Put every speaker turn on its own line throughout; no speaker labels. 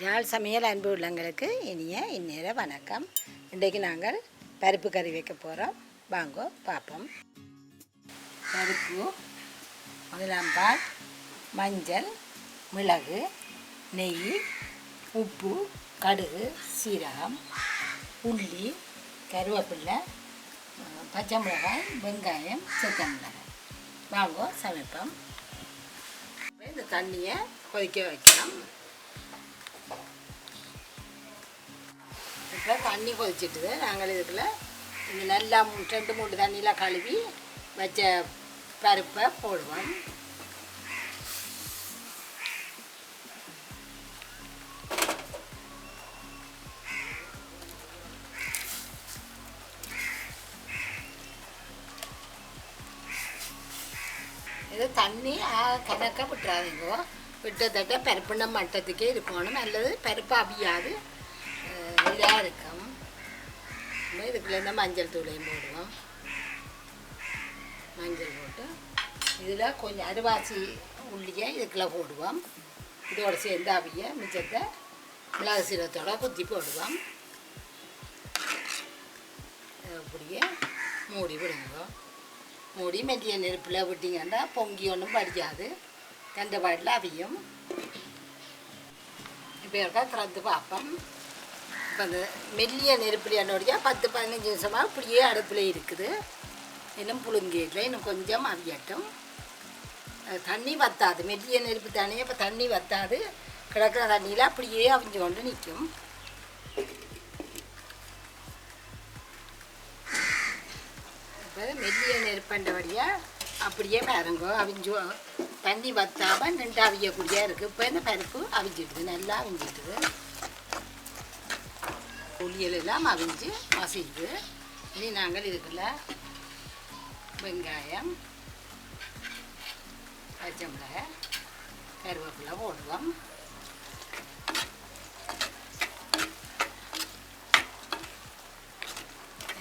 யாழ் சமையல் அன்பு உள்ளங்களுக்கு இனிய இந்நேர வணக்கம். இன்றைக்கு நாங்கள் பருப்பு கறி வைக்க போகிறோம். வாங்கோ பார்ப்போம். பருப்பு, முதலாம்பால், மஞ்சள், மிளகு, நெய், உப்பு, கடுகு, சீரகம், உள்ளி, கருவேப்பிலை, பச்சை மிளகாய், வெங்காயம், சித்த மிளகாய். வாங்கோ சமைப்போம். இந்த தண்ணியை கொதிக்க வைக்கலாம். இப்போ தண்ணி கொதிச்சிட்டுது. நாங்கள் இதுக்குள்ள இந்த நல்லா 2-3 தண்ணியில் கழுவி வச்ச பருப்பை போடுவோம். இது தண்ணி கணக்க விட்டுறாதீங்கோ. விட்டத்தட்ட பருப்புண்ண மட்டத்துக்கே இருக்கணும். அல்லது பருப்பு அவியாது இதாக இருக்கும். இதுக்குள்ள இந்த மஞ்சள் தூளையும் போடுவோம். மஞ்சள் போட்டு இதில் கொஞ்சம் அரிவாசி உள்ளியை இதுக்குள்ளே போடுவோம். இதோட சேர்ந்து அவிய மிச்சத்தை மிளகு சீரகத்தோட குத்தி போடுவோம். அப்படியே மூடி விடுங்க. மூடி மெல்லிய நெருப்பில் விட்டிங்கன்னா பொங்கி ஒன்றும் படிக்காது. பாட்டில் அவியும். இப்போ இருக்கா திறந்து பார்ப்போம். இப்போ அந்த மெல்லிய நெருப்பில் என்னோடைய 10-15 நிமிஷமாக இப்படியே அடுப்பில் இருக்குது. இன்னும் புழுங்கிடல. இன்னும் கொஞ்சம் அவியட்டும். தண்ணி வத்தாது. மெல்லிய நெருப்பு தண்ணியை இப்போ தண்ணி வத்தாது. கிடக்கிற தண்ணியில் அப்படியே அவிஞ்சு கொண்டு நிற்கும். இப்போ மெல்லிய நெருப்பண்டபடியாக அப்படியே பாருங்கோ அவிஞ்சு தண்ணி வத்தாமல் நின்று அவியக்கூடியா இருக்குது. இப்போ இந்த பருப்பு அவிஞ்சிடுது. நல்லா அவிஞ்சிடுது. புளியலெல்லாம் அவிஞ்சு மசிடுது. இனி நாங்கள் இதுக்குள்ள வெங்காயம், பச்சை மிளகாய், கருவேப்பிலை போடுவோம்.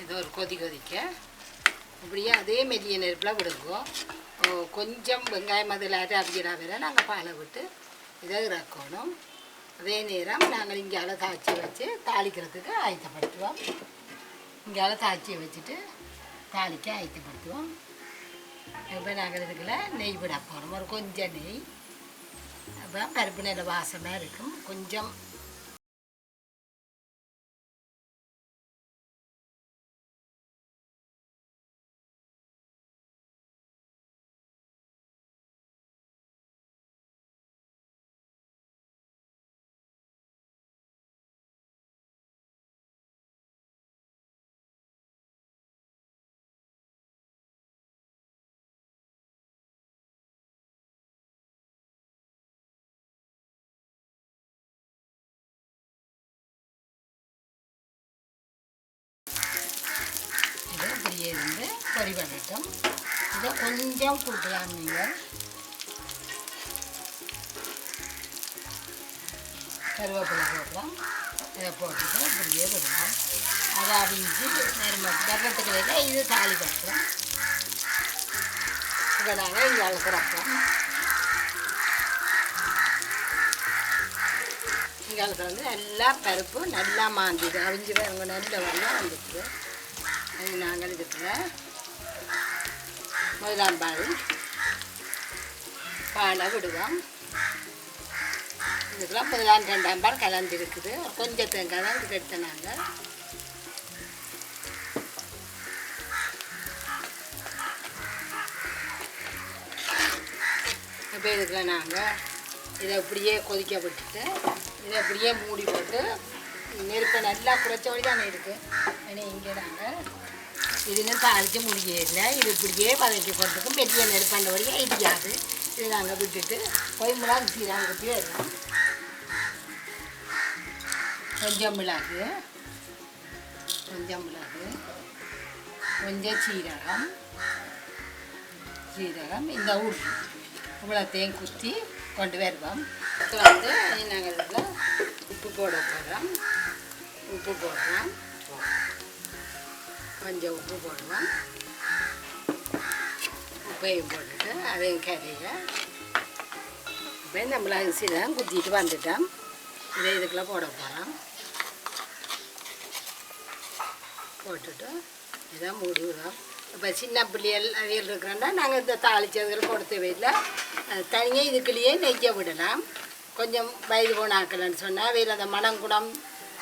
இது ஒரு கொதிக்க இப்படியே அதே மெல்லிய நெருப்பில் விடுங்கோ. கொஞ்சம் வெங்காயம் அதில் அவிக்கிறா வேற நாங்கள் பாலை விட்டு இதை இறக்கணும். அதே நேரம் நாங்கள் இங்கால தாய்ச்சி வச்சு தாளிக்கிறதுக்கு ஆயத்தப்படுத்துவோம். இங்கால தாய்ச்சியை வச்சுட்டு தாளிக்க ஆயத்தப்படுத்துவோம். இப்போ நாங்கள் இதுக்குள்ள நெய் விட போகிறோம். ஒரு கொஞ்சம் நெய். அப்போ பருப்பு நல்ல வாசமாக இருக்கும். கொஞ்சம் இப்படியே இருந்து பொரி பண்ணட்டும். இதை கொஞ்சம் கூட்டலாம். நீங்கள் கருவேப்பிலை போடலாம். இதை போட்டுட்டு இப்படியே விடலாம். அதை அவிஞ்சு வெள்ளத்துக்கு இது தாலி கட்டுறோம். இதை நாங்கள் இங்கே அழுக்கிறப்போம். இங்கே அழுக்கிறது நல்லா பருப்பு நல்லா மாந்திது. அவிஞ்சு அவங்க நல்ல வரலாம் வந்துட்டு. அது நாங்கள் இதுக்குள்ள முதலாம்பால் பாலை விடுவோம். இதுக்குள்ள 1-2 பால் கலந்து இருக்குது. கொஞ்சம் தேங்காய் தான் இதுக்கு எடுத்த நாங்கள். இப்போ இதுக்குள்ள நாங்கள் இதை அப்படியே கொதிக்க விட்டுட்டு இதை அப்படியே மூடி போட்டு நெருப்பை நல்லா குறைச்ச வழி தானே இருக்குது. ஏன்னா இங்கே நாங்கள் இதுன்னு தாளித்து முடியல. இது இப்படியே வதக்கி கொண்டுக்கும் மெல்லிய நெருப்பாண்ட வழியாக இடியாது. இதை நாங்கள் விட்டுட்டு மிளகு சீரகம் குத்தி வருவோம். கொஞ்சம் மிளகு, கொஞ்சம் சீரகம், இந்த இவ்வளோத்தையும் குத்தி கொண்டு வருவோம். இப்போ வந்து நாங்கள் இதில் உப்பு போட போகிறோம். உப்பு போடுறோம். கொஞ்சம் உப்பு போடுவோம். உப்பையும் போட்டுட்டு அதையும் கரையை இப்போ இந்த மிளகு சீரகம் குத்திட்டு வந்துட்டோம். இதை இதுக்குள்ளே போட போகிறோம். போட்டுட்டு இதை மூடிவிடுறோம். இப்போ சின்ன பிள்ளைகள் அவியல் இருக்கிறோன்னா நாங்கள் இந்த தாளிச்சதுகள் கொடுத்தவே இல்லை. தனியாக இதுக்குள்ளேயே நெய்ய விடலாம். கொஞ்சம் வயது போன ஆக்கலன்னு சொன்னால் அவையில் அந்த மணங்குடம்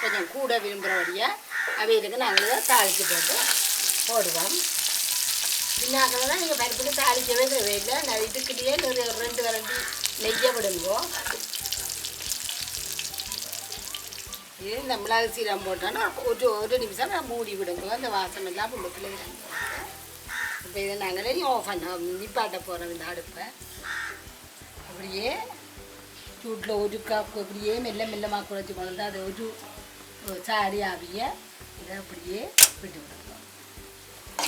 கொஞ்சம் கூட விரும்புகிறபடியாக அவைகளுக்கு நாங்கள் இதை தாளித்து போட்டு போடுவோம். சின்ன ஆக்கள் தான் நீங்கள் பருப்புக்கு தாளிக்கவே தேவையில்லை. நான் இதுக்குள்ளேயே 2 கரண்டி நெய்ய விடுங்கோ. இது இந்த மிளகு சீரகம் போட்டோன்னா ஒரு நிமிஷம் நான் மூடி விடுங்க. அந்த வாசம் எல்லாம் உள்ளுக்குள்ளே இறங்க. இப்போ இதை நாங்களே ஆஃப் பண்ணோம், நிப்பாட்ட போகிறோம். இந்த அடுப்பை அப்படியே சூட்டில் ஒரு கப் அப்படியே மெல்லமாக குறைச்சி கொண்டு வந்து அதை ஒரு சாடி ஆவிய இதை அப்படியே விட்டு விடுவோம்.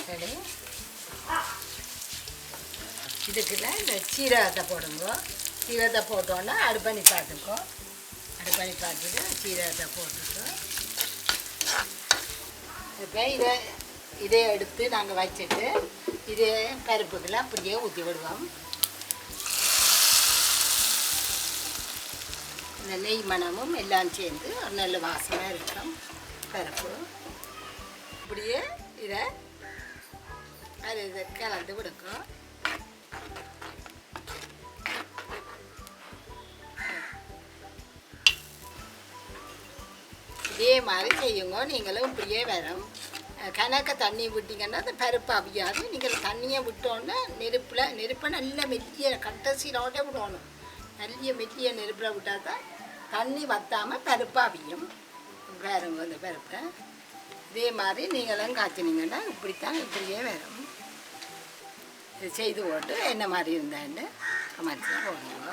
சரி, இதுக்குள்ள இந்த சீரகத்தை போடுங்க. சீரகத்தை போட்டோன்னா அடுப்பை நிப்பாட்டுக்கோ. அடுப்பை நிப்பாட்டிட்டு சீரகத்தை போட்டுட்டு இப்போ இதை எடுத்து நாங்கள் வச்சுட்டு இதே பருப்புக்கெல்லாம் அப்படியே ஊற்றி விடுவோம். இந்த நெய் மணமும் எல்லாம் சேர்ந்து ஒரு நல்ல வாசமாக இருக்கும் பருப்பு. அப்படியே இதை கலந்து விடுக்கும். இதே மாதிரி செய்யுங்க. நீங்களும் இப்படியே வரும். கணக்க தண்ணி விட்டிங்கன்னா அந்த பருப்பு அவியாது. நீங்கள் தண்ணியை விட்டோன்னே நெருப்பை நல்ல மெல்லிய கட்டசீரோட விடணும். நல்ல மெல்லிய நெருப்பில் விட்டால் தான் தண்ணி வற்றாமல் பருப்பு அவியும். வேறுங்க அந்த பருப்பை இதே மாதிரி நீங்களும் காய்ச்சினீங்கன்னா இப்படியே வரும். இது செய்து போட்டு என்ன மாதிரி இருந்தான்னு கமெண்ட்ஸில் போடுங்க.